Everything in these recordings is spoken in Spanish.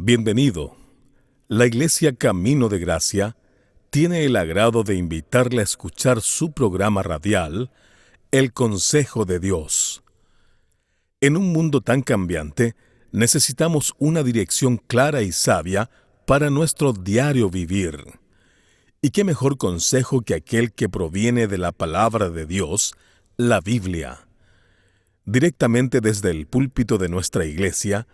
Bienvenido. La Iglesia Camino de Gracia tiene el agrado de invitarle a escuchar su programa radial, El Consejo de Dios. En un mundo tan cambiante, necesitamos una dirección clara y sabia para nuestro diario vivir. ¿Y qué mejor consejo que aquel que proviene de la palabra de Dios, la Biblia? Directamente desde el púlpito de nuestra iglesia,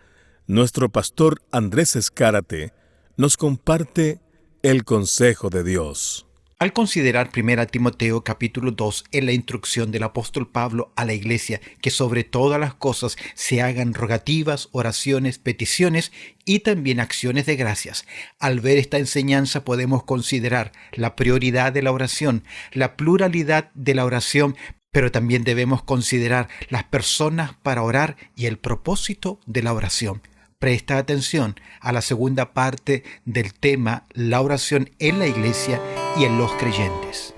nuestro pastor Andrés Escárate nos comparte el consejo de Dios. Al considerar 1 Timoteo capítulo 2 en la instrucción del apóstol Pablo a la iglesia que sobre todas las cosas se hagan rogativas, oraciones, peticiones y también acciones de gracias, al ver esta enseñanza podemos considerar la prioridad de la oración, la pluralidad de la oración, pero también debemos considerar las personas para orar y el propósito de la oración. Presta atención a la segunda parte del tema, la oración en la iglesia y en los creyentes.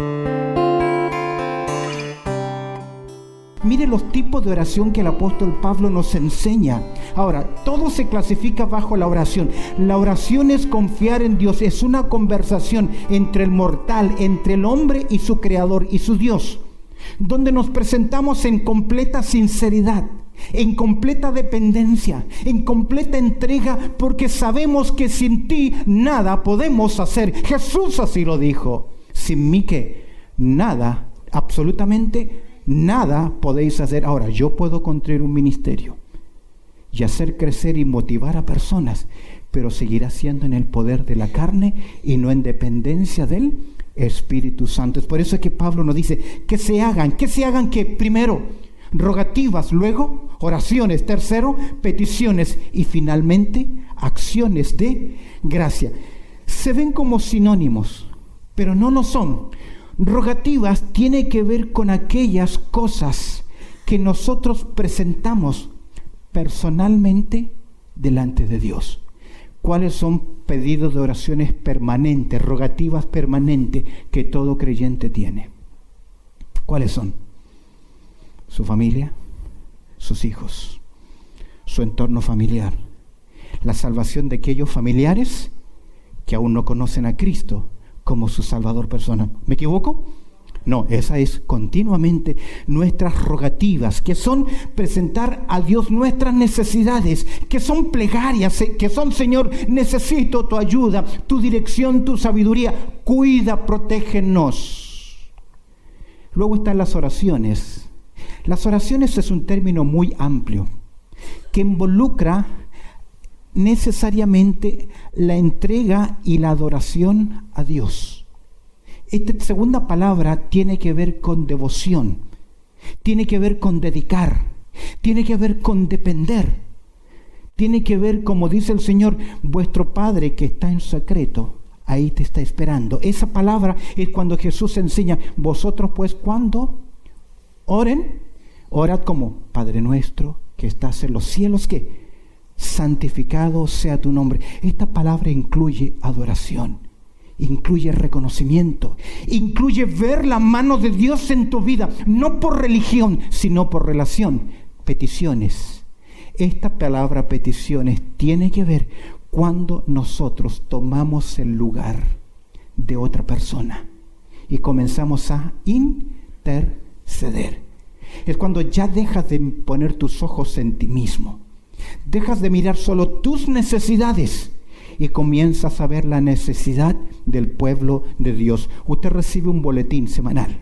Mire los tipos de oración que el apóstol Pablo nos enseña. Ahora, todo se clasifica bajo la oración. La oración es confiar en Dios, es una conversación entre el mortal, entre el hombre y su creador y su Dios, donde nos presentamos en completa sinceridad, en completa dependencia, en completa entrega, porque sabemos que sin ti nada podemos hacer. Jesús así lo dijo. Sin mí que nada, absolutamente nada podéis hacer. Ahora, yo puedo construir un ministerio y hacer crecer y motivar a personas, pero seguirá siendo en el poder de la carne y no en dependencia del Espíritu Santo. Es por eso que Pablo nos dice que se hagan que primero rogativas, luego oraciones, tercero peticiones y finalmente acciones de gracia. Se ven como sinónimos, pero no lo son. Rogativas tiene que ver con aquellas cosas que nosotros presentamos personalmente delante de Dios. ¿Cuáles son pedidos de oraciones permanentes, rogativas permanentes que todo creyente tiene? ¿Cuáles son? Su familia, sus hijos, su entorno familiar, la salvación de aquellos familiares que aún no conocen a Cristo como su Salvador personal. ¿Me equivoco? No, esa es continuamente nuestras rogativas, que son presentar a Dios nuestras necesidades, que son plegarias, que son: Señor, necesito tu ayuda, tu dirección, tu sabiduría, cuida, protégenos. Luego están las oraciones. Las oraciones es un término muy amplio que involucra necesariamente la entrega y la adoración a Dios. Esta segunda palabra tiene que ver con devoción, tiene que ver con dedicar, tiene que ver con depender, tiene que ver, como dice el Señor, vuestro Padre que está en secreto, ahí te está esperando. Esa palabra es cuando Jesús enseña: vosotros pues cuando oren, orad como: Padre nuestro que estás en los cielos, que santificado sea tu nombre. Esta palabra incluye adoración, incluye reconocimiento, incluye ver la mano de Dios en tu vida, no por religión, sino por relación. Peticiones. Esta palabra peticiones tiene que ver cuando nosotros tomamos el lugar de otra persona y comenzamos a interceder. Es cuando ya dejas de poner tus ojos en ti mismo, dejas de mirar solo tus necesidades y comienzas a ver la necesidad del pueblo de Dios. Usted recibe un boletín semanal.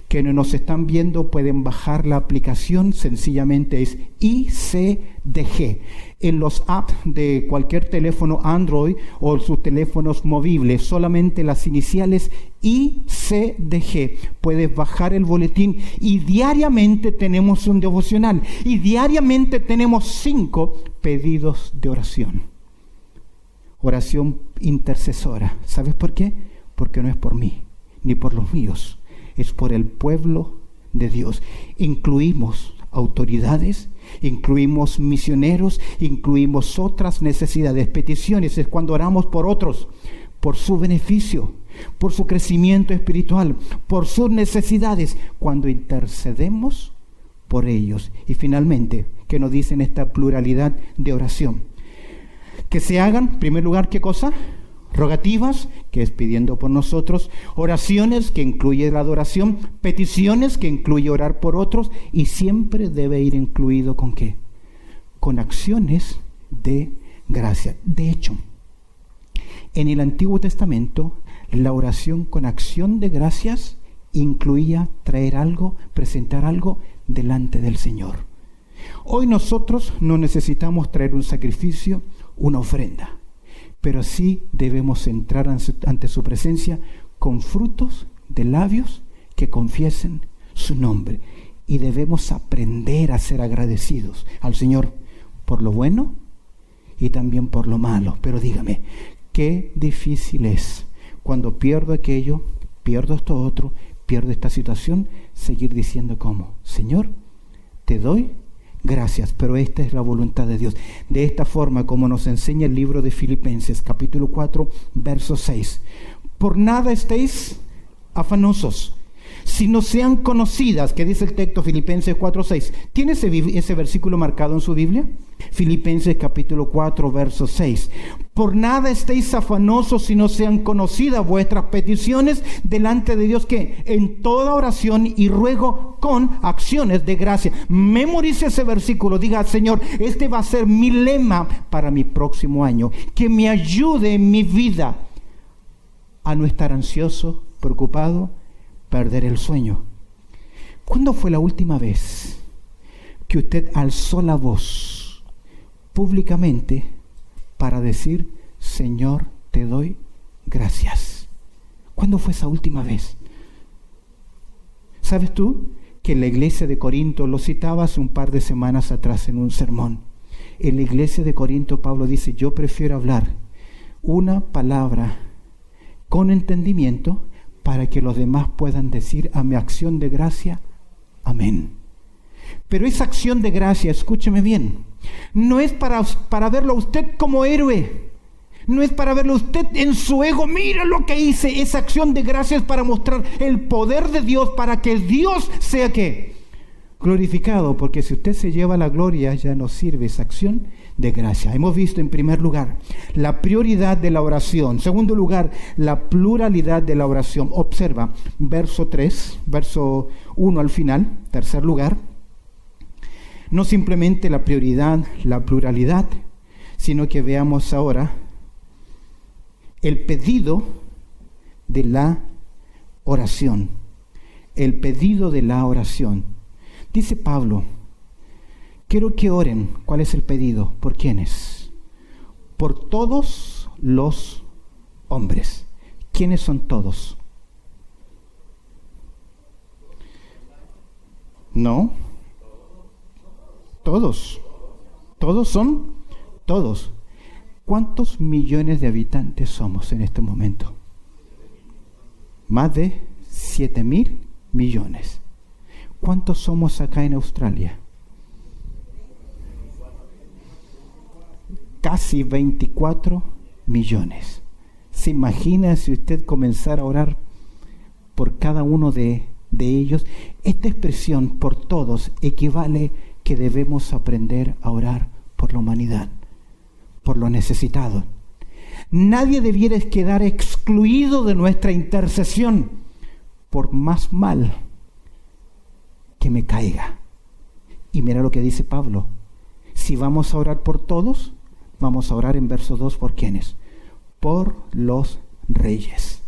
Quienes nos están viendo pueden bajar la aplicación, sencillamente es ICDG. En los apps de cualquier teléfono Android o sus teléfonos móviles, solamente las iniciales ICDG. Puedes bajar el boletín y diariamente tenemos un devocional y diariamente tenemos 5 pedidos de oración. Oración intercesora. ¿Sabes por qué? Porque no es por mí ni por los míos, es por el pueblo de Dios. Incluimos autoridades, incluimos misioneros, incluimos otras necesidades. Peticiones es cuando oramos por otros, por su beneficio, por su crecimiento espiritual, por sus necesidades, cuando intercedemos por ellos. Y finalmente, ¿qué nos dicen esta pluralidad de oración? Que se hagan, en primer lugar, ¿qué cosa? Rogativas, que es pidiendo por nosotros, oraciones, que incluye la adoración, peticiones, que incluye orar por otros, y siempre debe ir incluido ¿con qué? Con acciones de gracia. De hecho, en el Antiguo Testamento, la oración con acción de gracias incluía traer algo, presentar algo delante del Señor. Hoy nosotros no necesitamos traer un sacrificio, una ofrenda, pero sí debemos entrar ante su presencia con frutos de labios que confiesen su nombre. Y debemos aprender a ser agradecidos al Señor por lo bueno y también por lo malo. Pero dígame, qué difícil es cuando pierdo aquello, pierdo esto otro, pierdo esta situación, seguir diciendo ¿cómo? Señor, te doy gracias, pero esta es la voluntad de Dios. De esta forma, como nos enseña el libro de Filipenses, capítulo 4, verso 6. Por nada estéis afanosos, sino sean conocidas, que dice el texto Filipenses 4, 6. ¿Tiene ese versículo marcado en su Biblia? Filipenses capítulo 4, verso 6. Por nada estéis afanosos, sino sean conocidas vuestras peticiones delante de Dios, que en toda oración y ruego con acciones de gracia. Memorice ese versículo, diga: Señor, este va a ser mi lema para mi próximo año, que me ayude en mi vida a no estar ansioso, preocupado, perder el sueño. ¿Cuándo fue la última vez que usted alzó la voz públicamente para decir: Señor, te doy gracias? ¿Cuándo fue esa última vez? ¿Sabes tú que en la iglesia de Corinto, lo citaba hace un par de semanas atrás en un sermón, en la iglesia de Corinto Pablo dice: yo prefiero hablar una palabra con entendimiento para que los demás puedan decir a mi acción de gracia, amén? Pero esa acción de gracia, escúcheme bien, no es para verlo a usted como héroe. No es para verlo a usted en su ego. Mira lo que hice. Esa acción de gracia es para mostrar el poder de Dios, para que Dios sea ¿qué? Glorificado. Porque si usted se lleva la gloria, ya no sirve esa acción de gracia. Hemos visto en primer lugar la prioridad de la oración. En segundo lugar, la pluralidad de la oración. Observa, verso 3, verso 1 al final. Tercer lugar, no simplemente la prioridad, la pluralidad, sino que veamos ahora el pedido de la oración. El pedido de la oración. Dice Pablo: quiero que oren. ¿Cuál es el pedido? ¿Por quiénes? Por todos los hombres. ¿Quiénes son todos? No. Todos. Todos son todos. ¿Cuántos millones de habitantes somos en este momento? Más de 7.000 millones. ¿Cuántos somos acá en Australia? Casi 24 millones. ¿Se imagina si usted comenzara a orar por cada uno de ellos? Esta expresión por todos equivale que debemos aprender a orar por la humanidad, por los necesitados. Nadie debiera quedar excluido de nuestra intercesión, por más mal que me caiga. Y mira lo que dice Pablo: si vamos a orar por todos, vamos a orar en verso 2 ¿por quiénes? Por los reyes.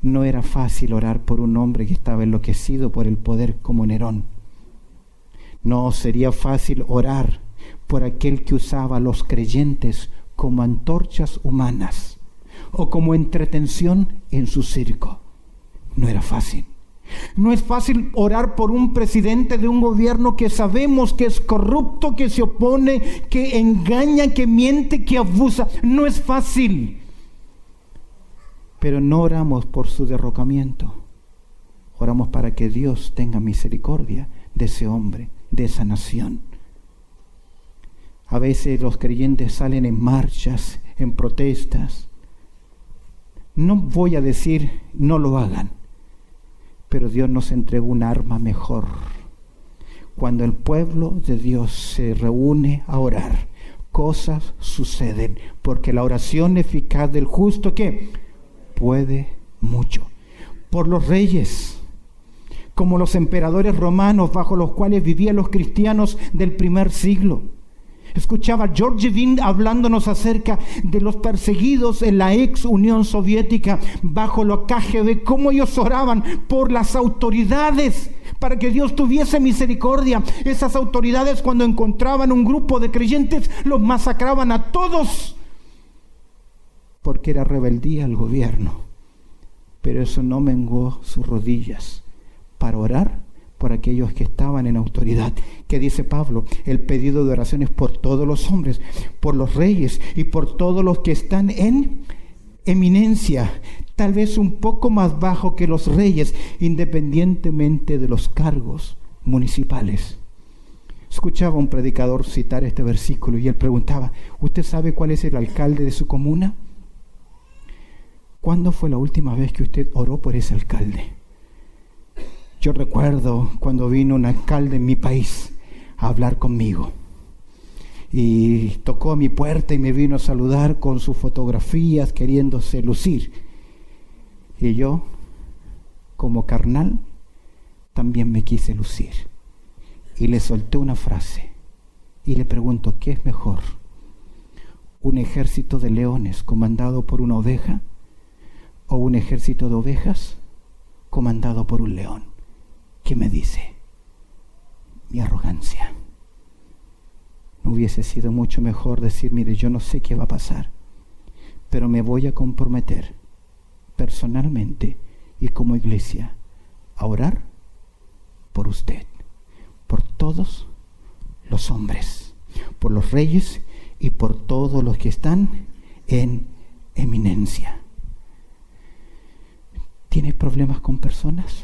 No era fácil orar por un hombre que estaba enloquecido por el poder como Nerón. No sería fácil orar por aquel que usaba a los creyentes como antorchas humanas o como entretención en su circo. No era fácil. No es fácil orar por un presidente de un gobierno que sabemos que es corrupto, que se opone, que engaña, que miente, que abusa. No es fácil. Pero no oramos por su derrocamiento. Oramos para que Dios tenga misericordia de ese hombre, de esa nación. A veces los creyentes salen en marchas, en protestas. No voy a decir no lo hagan, pero Dios nos entregó un arma mejor. Cuando el pueblo de Dios se reúne a orar cosas suceden, porque la oración eficaz del justo, ¿qué? Puede mucho. Por los reyes, como los emperadores romanos bajo los cuales vivían los cristianos del primer siglo. Escuchaba George Bean hablándonos acerca de los perseguidos en la ex Unión Soviética bajo la KGB, cómo ellos oraban por las autoridades para que Dios tuviese misericordia. Esas autoridades, cuando encontraban un grupo de creyentes, los masacraban a todos porque era rebeldía al gobierno. Pero eso no menguó sus rodillas para orar por aquellos que estaban en autoridad. ¿Qué dice Pablo? El pedido de oración es por todos los hombres, por los reyes y por todos los que están en eminencia, tal vez un poco más bajo que los reyes, independientemente de los cargos municipales. Escuchaba a un predicador citar este versículo y él preguntaba: ¿usted sabe cuál es el alcalde de su comuna? ¿Cuándo fue la última vez que usted oró por ese alcalde? Yo recuerdo cuando vino un alcalde en mi país a hablar conmigo y tocó a mi puerta y me vino a saludar con sus fotografías, queriéndose lucir. Y yo, como carnal, también me quise lucir. Y le solté una frase y le pregunto: ¿qué es mejor? ¿Un ejército de leones comandado por una oveja o un ejército de ovejas comandado por un león? ¿Qué me dice? Mi arrogancia. ¿No hubiese sido mucho mejor decir: mire, yo no sé qué va a pasar, pero me voy a comprometer personalmente y como iglesia a orar por usted, por todos los hombres, por los reyes y por todos los que están en eminencia? ¿Tienes problemas con personas?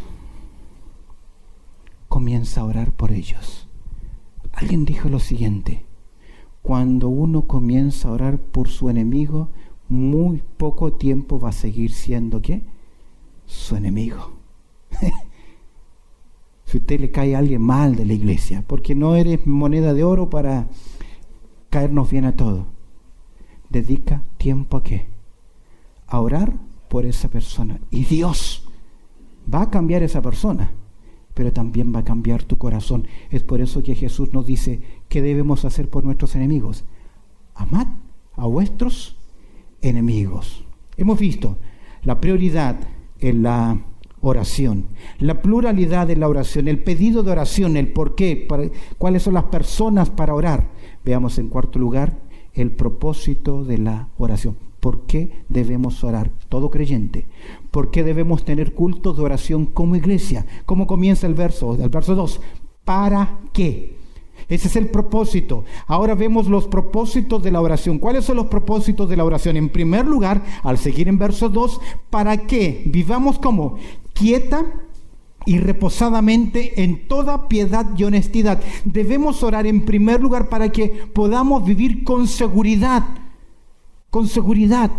Comienza a orar por ellos. Alguien dijo lo siguiente: cuando uno comienza a orar por su enemigo, muy poco tiempo va a seguir siendo ¿qué? Su enemigo. Si usted le cae a alguien mal de la iglesia, porque no eres moneda de oro para caernos bien a todos, dedica tiempo ¿a qué? A orar por esa persona. Y Dios va a cambiar esa persona, pero también va a cambiar tu corazón. Es por eso que Jesús nos dice: ¿qué debemos hacer por nuestros enemigos? Amad a vuestros enemigos. Hemos visto la prioridad en la oración, la pluralidad en la oración, el pedido de oración, el por qué, cuáles son las personas para orar. Veamos en cuarto lugar el propósito de la oración. ¿Por qué debemos orar? Todo creyente. ¿Por qué debemos tener cultos de oración como iglesia? ¿Cómo comienza el verso 2? ¿Para qué? Ese es el propósito. Ahora vemos los propósitos de la oración. ¿Cuáles son los propósitos de la oración? En primer lugar, al seguir en verso 2, ¿para qué? Vivamos como quieta y reposadamente en toda piedad y honestidad. Debemos orar en primer lugar para que podamos vivir con seguridad. Con seguridad.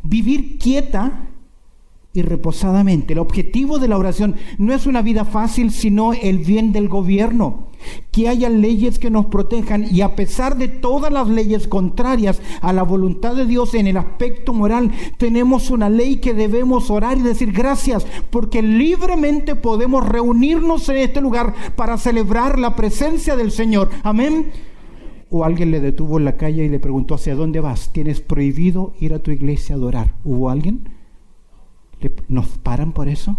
Vivir quieta y reposadamente. El objetivo de la oración no es una vida fácil, sino el bien del gobierno. Que haya leyes que nos protejan, y a pesar de todas las leyes contrarias a la voluntad de Dios en el aspecto moral, tenemos una ley que debemos orar y decir gracias, porque libremente podemos reunirnos en este lugar para celebrar la presencia del Señor. Amén. O alguien le detuvo en la calle y le preguntó: ¿hacia dónde vas? Tienes prohibido ir a tu iglesia a adorar. ¿Hubo alguien? ¿Nos paran por eso?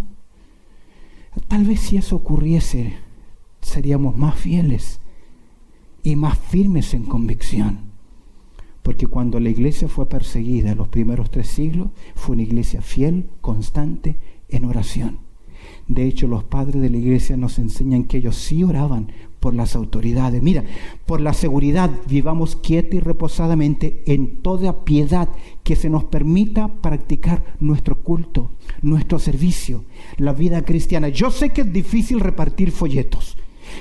Tal vez si eso ocurriese, seríamos más fieles y más firmes en convicción. Porque cuando la iglesia fue perseguida en los primeros 3 siglos, fue una iglesia fiel, constante, en oración. De hecho, los padres de la iglesia nos enseñan que ellos sí oraban por las autoridades. Mira, por la seguridad, vivamos quieta y reposadamente en toda piedad, que se nos permita practicar nuestro culto, nuestro servicio, la vida cristiana. Yo sé que es difícil repartir folletos.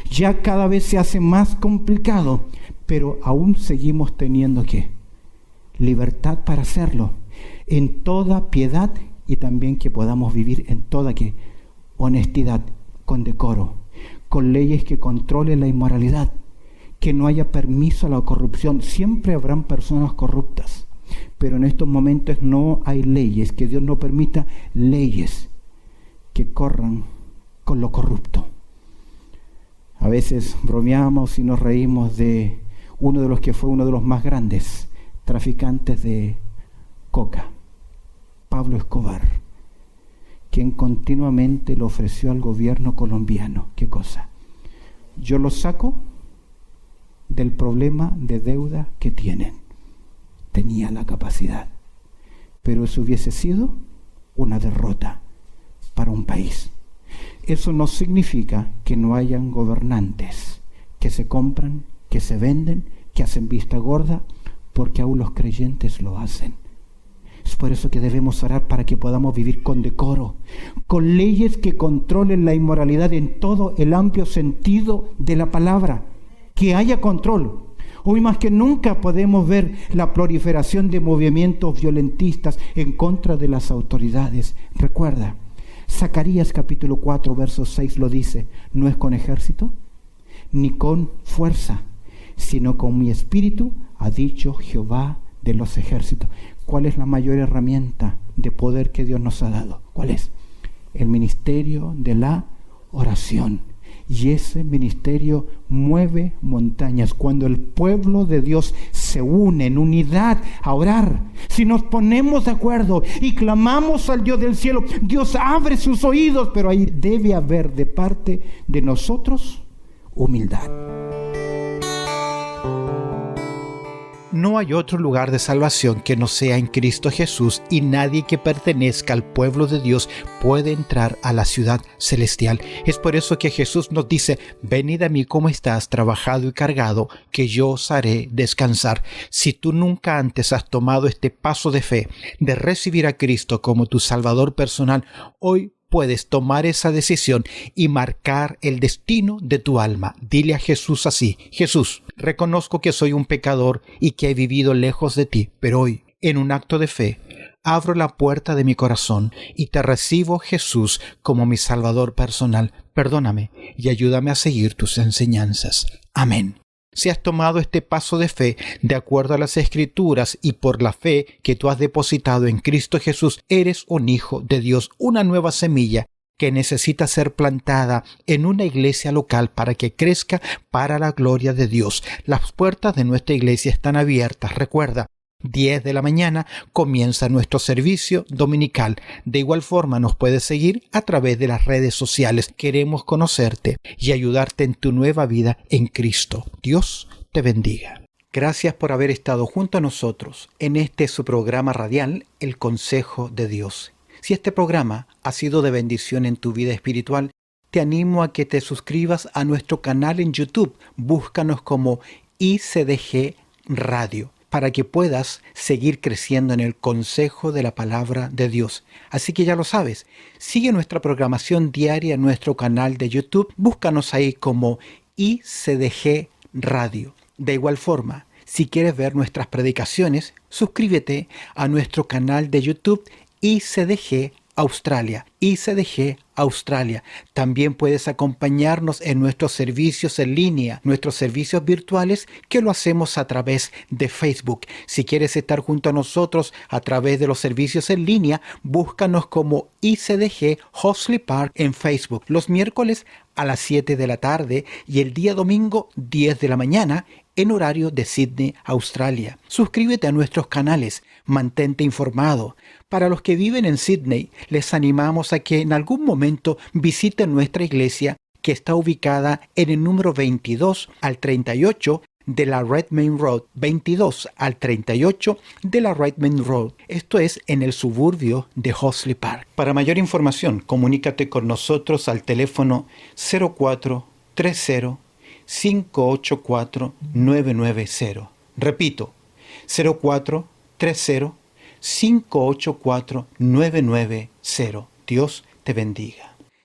Ya cada vez se hace más complicado, pero aún seguimos teniendo ¿qué? Libertad para hacerlo, en toda piedad, y también que podamos vivir en toda ¿qué? Honestidad, con decoro, con leyes que controlen la inmoralidad, que no haya permiso a la corrupción. Siempre habrán personas corruptas, pero en estos momentos no hay leyes, que Dios no permita leyes que corran con lo corrupto. A veces bromeamos y nos reímos de uno de los que fue uno de los más grandes traficantes de coca, Pablo Escobar, quien continuamente le ofreció al gobierno colombiano, ¿qué cosa? Yo lo saco del problema de deuda que tienen. Tenía la capacidad, pero eso hubiese sido una derrota para un país. Eso no significa que no hayan gobernantes que se compran, que se venden, que hacen vista gorda, porque aún los creyentes lo hacen. Es por eso que debemos orar para que podamos vivir con decoro, con leyes que controlen la inmoralidad en todo el amplio sentido de la palabra, que haya control. Hoy más que nunca podemos ver la proliferación de movimientos violentistas en contra de las autoridades. Recuerda, Zacarías capítulo 4, verso 6 lo dice: no es con ejército, ni con fuerza, sino con mi espíritu, ha dicho Jehová de los ejércitos. ¿Cuál es la mayor herramienta de poder que Dios nos ha dado? ¿Cuál es? El ministerio de la oración. Y ese ministerio mueve montañas. Cuando el pueblo de Dios se une en unidad a orar, si nos ponemos de acuerdo y clamamos al Dios del cielo, Dios abre sus oídos, pero ahí debe haber de parte de nosotros humildad. No hay otro lugar de salvación que no sea en Cristo Jesús, y nadie que pertenezca al pueblo de Dios puede entrar a la ciudad celestial. Es por eso que Jesús nos dice: venid a mí como estás trabajado y cargado, que yo os haré descansar. Si tú nunca antes has tomado este paso de fe, de recibir a Cristo como tu Salvador personal, hoy puedes tomar esa decisión y marcar el destino de tu alma. Dile a Jesús así: Jesús, reconozco que soy un pecador y que he vivido lejos de ti, pero hoy, en un acto de fe, abro la puerta de mi corazón y te recibo, Jesús, como mi Salvador personal. Perdóname y ayúdame a seguir tus enseñanzas. Amén. Si has tomado este paso de fe de acuerdo a las Escrituras y por la fe que tú has depositado en Cristo Jesús, eres un hijo de Dios, una nueva semilla que necesita ser plantada en una iglesia local para que crezca para la gloria de Dios. Las puertas de nuestra iglesia están abiertas. Recuerda, 10 de la mañana comienza nuestro servicio dominical. De igual forma nos puedes seguir a través de las redes sociales. Queremos conocerte y ayudarte en tu nueva vida en Cristo. Dios te bendiga. Gracias por haber estado junto a nosotros en su programa radial, El Consejo de Dios. Si este programa ha sido de bendición en tu vida espiritual, te animo a que te suscribas a nuestro canal en YouTube. Búscanos como ICDG Radio, para que puedas seguir creciendo en el consejo de la palabra de Dios. Así que ya lo sabes, sigue nuestra programación diaria en nuestro canal de YouTube. Búscanos ahí como ICDG Radio. De igual forma, si quieres ver nuestras predicaciones, suscríbete a nuestro canal de YouTube ICDG Australia. ICDG Australia. También puedes acompañarnos en nuestros servicios en línea, nuestros servicios virtuales, que lo hacemos a través de Facebook. Si quieres estar junto a nosotros a través de los servicios en línea, búscanos como ICDG Hoxley Park en Facebook. Los miércoles a las 7 de la tarde y el día domingo 10 de la mañana en horario de Sydney, Australia. Suscríbete a nuestros canales, mantente informado. Para los que viven en Sydney, les animamos a que en algún momento visiten nuestra iglesia, que está ubicada en el número 22 al 38 de la Redmayne Road. 22 al 38 de la Redmayne Road. Esto es en el suburbio de Hoxley Park. Para mayor información, comunícate con nosotros al teléfono 0430 584 990. Repito, 0430 584 990. Dios te bendiga.